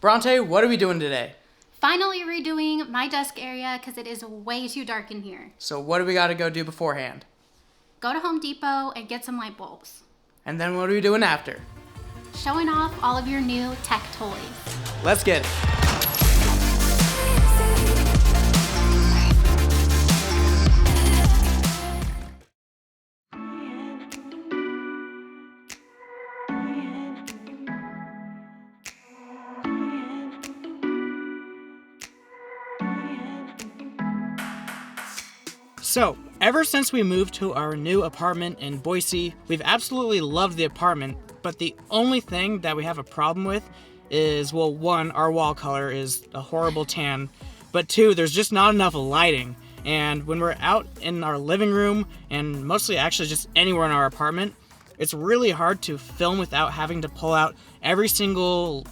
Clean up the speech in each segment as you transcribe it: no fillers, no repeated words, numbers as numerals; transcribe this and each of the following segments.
Bronte, what are we doing today? Finally redoing my desk area because it is way too dark in here. So what do we got to go do beforehand? Go to Home Depot and get some light bulbs. And then what are we doing after? Showing off all of your new tech toys. Let's get it. So, ever since we moved to our new apartment in Boise, we've absolutely loved the apartment, but the only thing that we have a problem with is, well, one, our wall color is a horrible tan, but two, there's just not enough lighting. And when we're out in our living room, and mostly actually just anywhere in our apartment, it's really hard to film without having to pull out every single,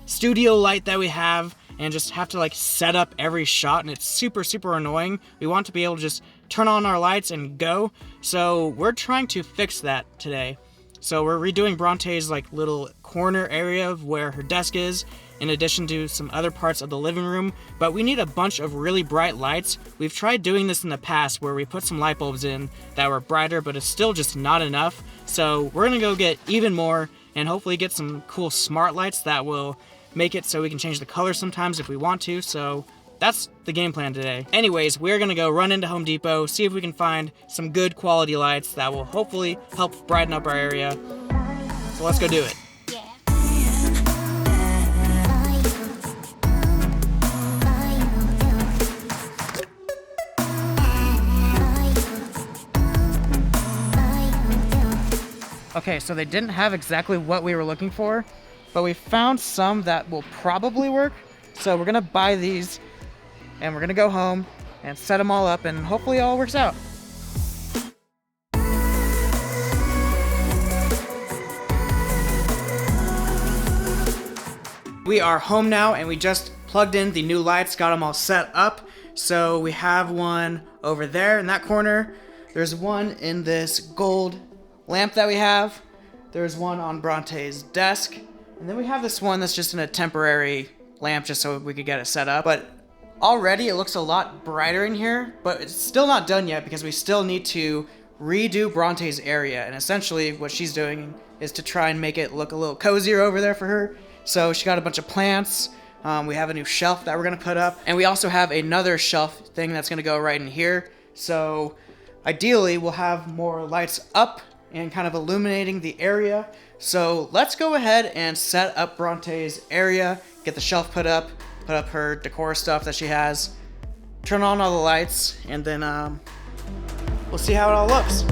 studio light that we have and just have to set up every shot, and it's super annoying. We want to be able to just turn on our lights and go. So we're trying to fix that today. So we're redoing Bronte's little corner area of where her desk is, in addition to some other parts of the living room, but we need a bunch of really bright lights. We've tried doing this in the past where we put some light bulbs in that were brighter, but it's still just not enough. So we're gonna go get even more and hopefully get some cool smart lights that will make it so we can change the color sometimes if we want to. So that's the game plan today. Anyways, we're gonna go run into Home Depot, see if we can find some good quality lights that will hopefully help brighten up our area. So let's go do it. Okay, so they didn't have exactly what we were looking for, but we found some that will probably work. So we're gonna buy these and we're gonna go home and set them all up and hopefully it all works out. We are home now and we just plugged in the new lights, got them all set up. So we have one over there in that corner. There's one in this gold lamp that we have. There's one on Bronte's desk. And then we have this one that's just in a temporary lamp just so we could get it set up. But already it looks a lot brighter in here, but it's still not done yet because we still need to redo Bronte's area. And essentially what she's doing is to try and make it look a little cozier over there for her. So she got a bunch of plants. We have a new shelf that we're gonna put up. And we also have another shelf thing that's gonna go right in here. So ideally we'll have more lights up and kind of illuminating the area. So let's go ahead and set up Bronte's area, get the shelf put up her decor stuff that she has, turn on all the lights, and then we'll see how it all looks.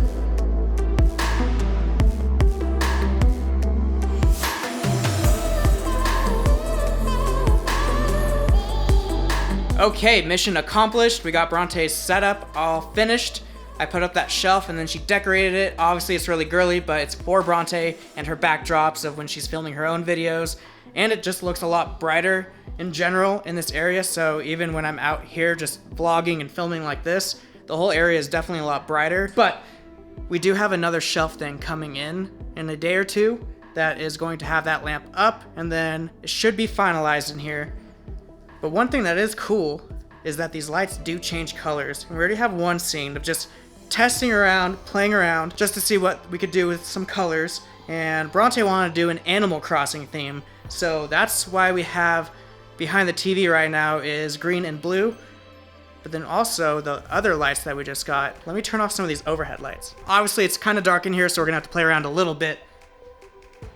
Okay, mission accomplished. We got Bronte's setup all finished. I put up that shelf and then she decorated it. Obviously it's really girly, but it's for Bronte and her backdrops of when she's filming her own videos. And it just looks a lot brighter in general in this area. So even when I'm out here just vlogging and filming like this, the whole area is definitely a lot brighter. But we do have another shelf thing coming in a day or two that is going to have that lamp up, and then it should be finalized in here. But one thing that is cool is that these lights do change colors. We already have one scene of just testing around, playing around, just to see what we could do with some colors. And Bronte wanted to do an Animal Crossing theme. So that's why we have behind the TV right now is green and blue. But then also the other lights that we just got. Let me turn off some of these overhead lights. Obviously it's kind of dark in here, so we're gonna have to play around a little bit.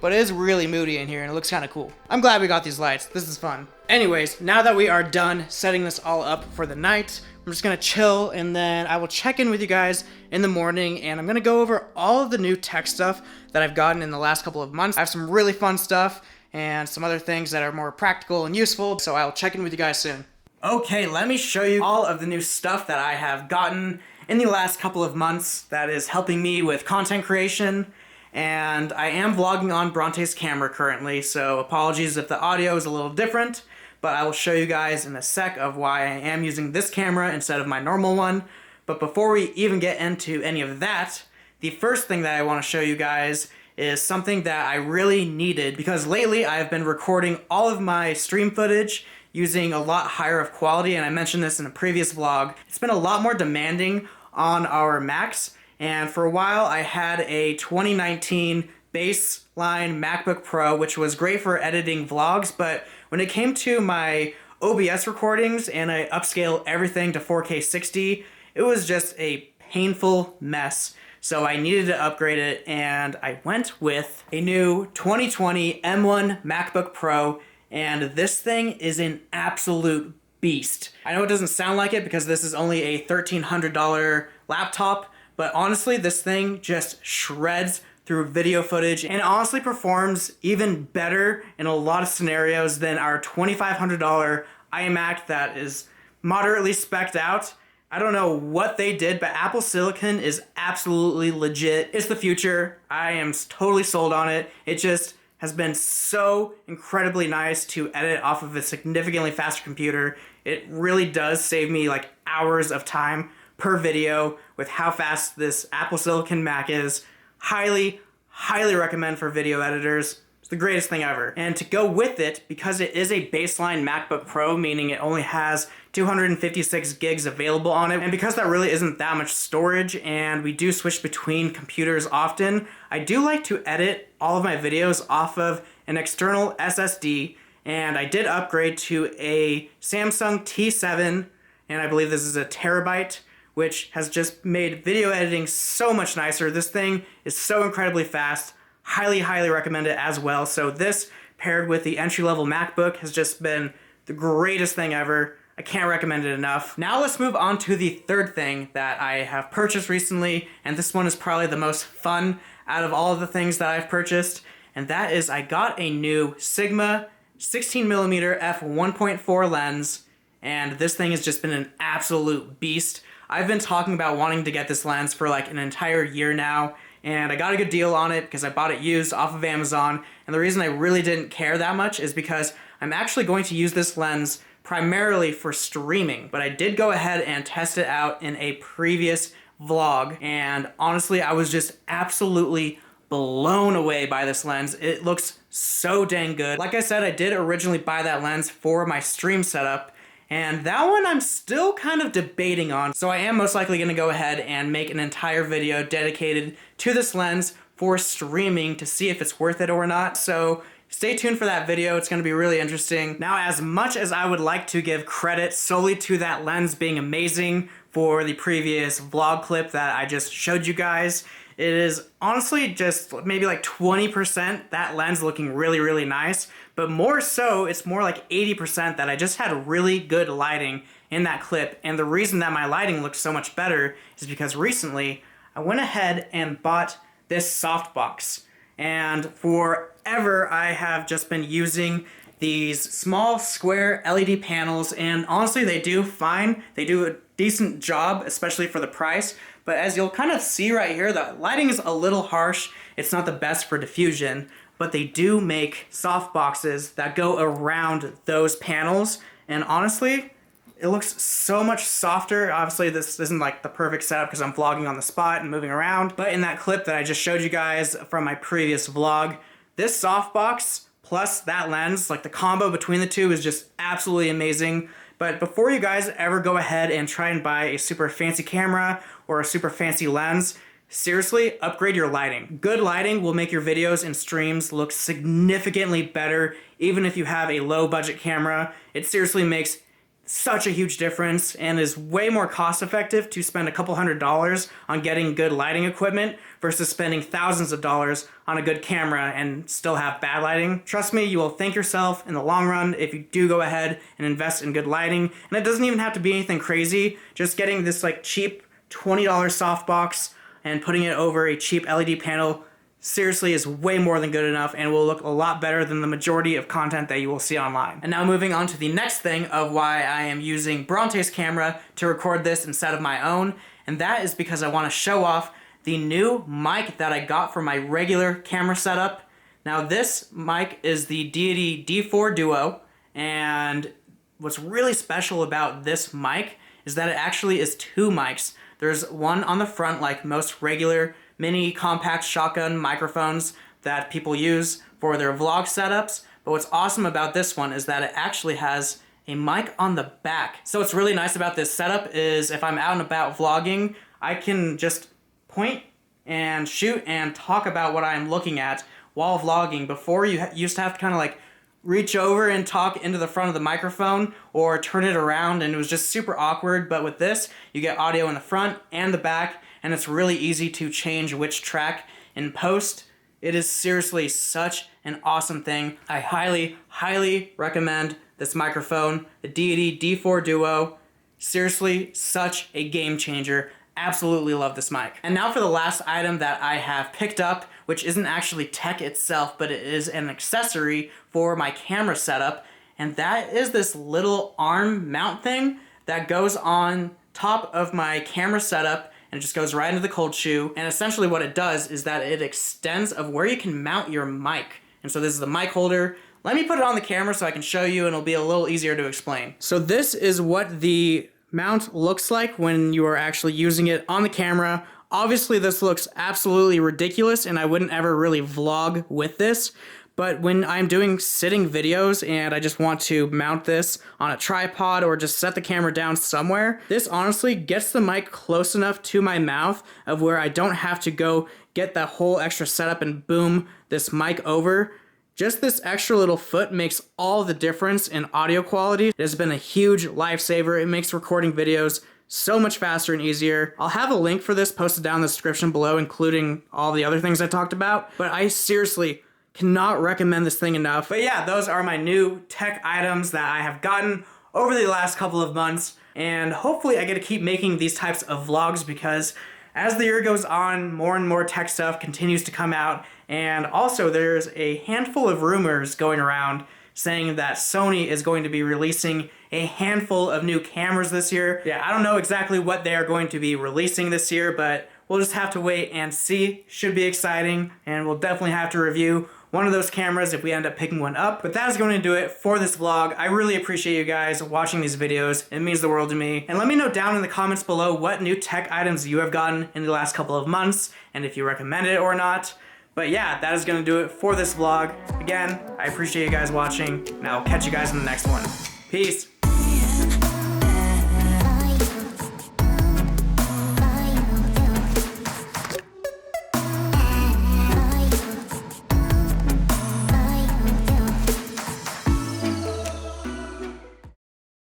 But it is really moody in here and it looks kind of cool. I'm glad we got these lights. This is fun. Anyways, now that we are done setting this all up for the night, I'm just gonna chill and then I will check in with you guys in the morning, and I'm gonna go over all of the new tech stuff that I've gotten in the last couple of months. I have some really fun stuff and some other things that are more practical and useful, so I'll check in with you guys soon. Okay, let me show you all of the new stuff that I have gotten in the last couple of months that is helping me with content creation. And I am vlogging on Bronte's camera currently, so apologies if the audio is a little different, but I will show you guys in a sec of why I am using this camera instead of my normal one. But before we even get into any of that, the first thing that I want to show you guys is something that I really needed because lately I've been recording all of my stream footage using a lot higher of quality, and I mentioned this in a previous vlog. It's been a lot more demanding on our Macs, and for a while I had a 2019 baseline MacBook Pro, which was great for editing vlogs, but when it came to my OBS recordings and I upscale everything to 4K 60, it was just a painful mess. So I needed to upgrade it, and I went with a new 2020 M1 MacBook Pro, and this thing is an absolute beast. I know it doesn't sound like it because this is only a $1,300 laptop, but honestly, this thing just shreds through video footage and honestly performs even better in a lot of scenarios than our $2,500 iMac that is moderately spec'd out. I don't know what they did, but Apple Silicon is absolutely legit. It's the future. I am totally sold on it. It just has been so incredibly nice to edit off of a significantly faster computer. It really does save me like hours of time per video with how fast this Apple Silicon Mac is. Highly, highly recommend for video editors. It's the greatest thing ever. And to go with it, because it is a baseline MacBook Pro, meaning it only has 256 gigs available on it, and because that really isn't that much storage and we do switch between computers often, I do like to edit all of my videos off of an external SSD, and I did upgrade to a Samsung T7, and I believe this is a terabyte, which has just made video editing so much nicer. This thing is so incredibly fast. Highly, highly recommend it as well. So this, paired with the entry-level MacBook, has just been the greatest thing ever. I can't recommend it enough. Now let's move on to the third thing that I have purchased recently, and this one is probably the most fun out of all of the things that I've purchased, and that is I got a new Sigma 16mm f1.4 lens, and this thing has just been an absolute beast. I've been talking about wanting to get this lens for like an entire year now, and I got a good deal on it because I bought it used off of Amazon, and the reason I really didn't care that much is because I'm actually going to use this lens primarily for streaming, but I did go ahead and test it out in a previous vlog, and honestly, I was just absolutely blown away by this lens. It looks so dang good. Like I said, I did originally buy that lens for my stream setup, and that one I'm still kind of debating on, so I am most likely going to go ahead and make an entire video dedicated to this lens for streaming to see if it's worth it or not. So stay tuned for that video. It's going to be really interesting. Now, as much as I would like to give credit solely to that lens being amazing for the previous vlog clip that I just showed you guys, it is honestly just maybe like 20% that lens looking really, really nice, but more so, it's more like 80% that I just had really good lighting in that clip, and the reason that my lighting looked so much better is because recently I went ahead and bought this softbox, and forever I have just been using these small square LED panels, and honestly they do fine. They do a decent job, especially for the price, but as you'll kind of see right here, the lighting is a little harsh. It's not the best for diffusion, but they do make soft boxes that go around those panels, and honestly, it looks so much softer. Obviously, this isn't like the perfect setup because I'm vlogging on the spot and moving around, but in that clip that I just showed you guys from my previous vlog, this softbox plus that lens, like the combo between the two is just absolutely amazing. But before you guys ever go ahead and try and buy a super fancy camera or a super fancy lens, seriously, upgrade your lighting. Good lighting will make your videos and streams look significantly better, even if you have a low budget camera. It seriously makes such a huge difference and is way more cost effective to spend a couple $100s on getting good lighting equipment versus spending thousands of dollars on a good camera and still have bad lighting. Trust me, you will thank yourself in the long run if you do go ahead and invest in good lighting. And it doesn't even have to be anything crazy. Just getting this like cheap $20 softbox and putting it over a cheap LED panel seriously is way more than good enough and will look a lot better than the majority of content that you will see online. And now moving on to the next thing of why I am using Bronte's camera to record this instead of my own, and that is because I want to show off the new mic that I got for my regular camera setup. Now this mic is the Deity D4 Duo, and what's really special about this mic is that it actually is two mics. There's one on the front like most regular mini compact shotgun microphones that people use for their vlog setups. But what's awesome about this one is that it actually has a mic on the back. So what's really nice about this setup is if I'm out and about vlogging, I can just point and shoot and talk about what I'm looking at while vlogging. Before, you used to have to kind of like reach over and talk into the front of the microphone or turn it around, and it was just super awkward. But with this, you get audio in the front and the back, and it's really easy to change which track in post. It is seriously such an awesome thing. I highly, highly recommend this microphone, the Deity D4 Duo. Seriously, such a game changer. Absolutely love this mic. And now for the last item that I have picked up, which isn't actually tech itself, but it is an accessory for my camera setup. And that is this little arm mount thing that goes on top of my camera setup, and it just goes right into the cold shoe. And essentially what it does is that it extends of where you can mount your mic. And so this is the mic holder. Let me put it on the camera so I can show you, and it'll be a little easier to explain. So this is what the mount looks like when you are actually using it on the camera. Obviously this looks absolutely ridiculous, and I wouldn't ever really vlog with this. But when I'm doing sitting videos and I just want to mount this on a tripod or just set the camera down somewhere, this honestly gets the mic close enough to my mouth of where I don't have to go get that whole extra setup and boom this mic over. Just this extra little foot makes all the difference in audio quality. It has been a huge lifesaver. It makes recording videos so much faster and easier. I'll have a link for this posted down in the description below, including all the other things I talked about. But I seriously cannot recommend this thing enough. But yeah, those are my new tech items that I have gotten over the last couple of months. And hopefully I get to keep making these types of vlogs, because as the year goes on, more and more tech stuff continues to come out. And also there's a handful of rumors going around saying that Sony is going to be releasing a handful of new cameras this year. Yeah, I don't know exactly what they are going to be releasing this year, but we'll just have to wait and see. Should be exciting, and we'll definitely have to review one of those cameras if we end up picking one up. But that is going to do it for this vlog. I really appreciate you guys watching these videos. It means the world to me. And let me know down in the comments below what new tech items you have gotten in the last couple of months, and if you recommend it or not. But yeah, that is going to do it for this vlog. Again, I appreciate you guys watching, and I will catch you guys in the next one. Peace.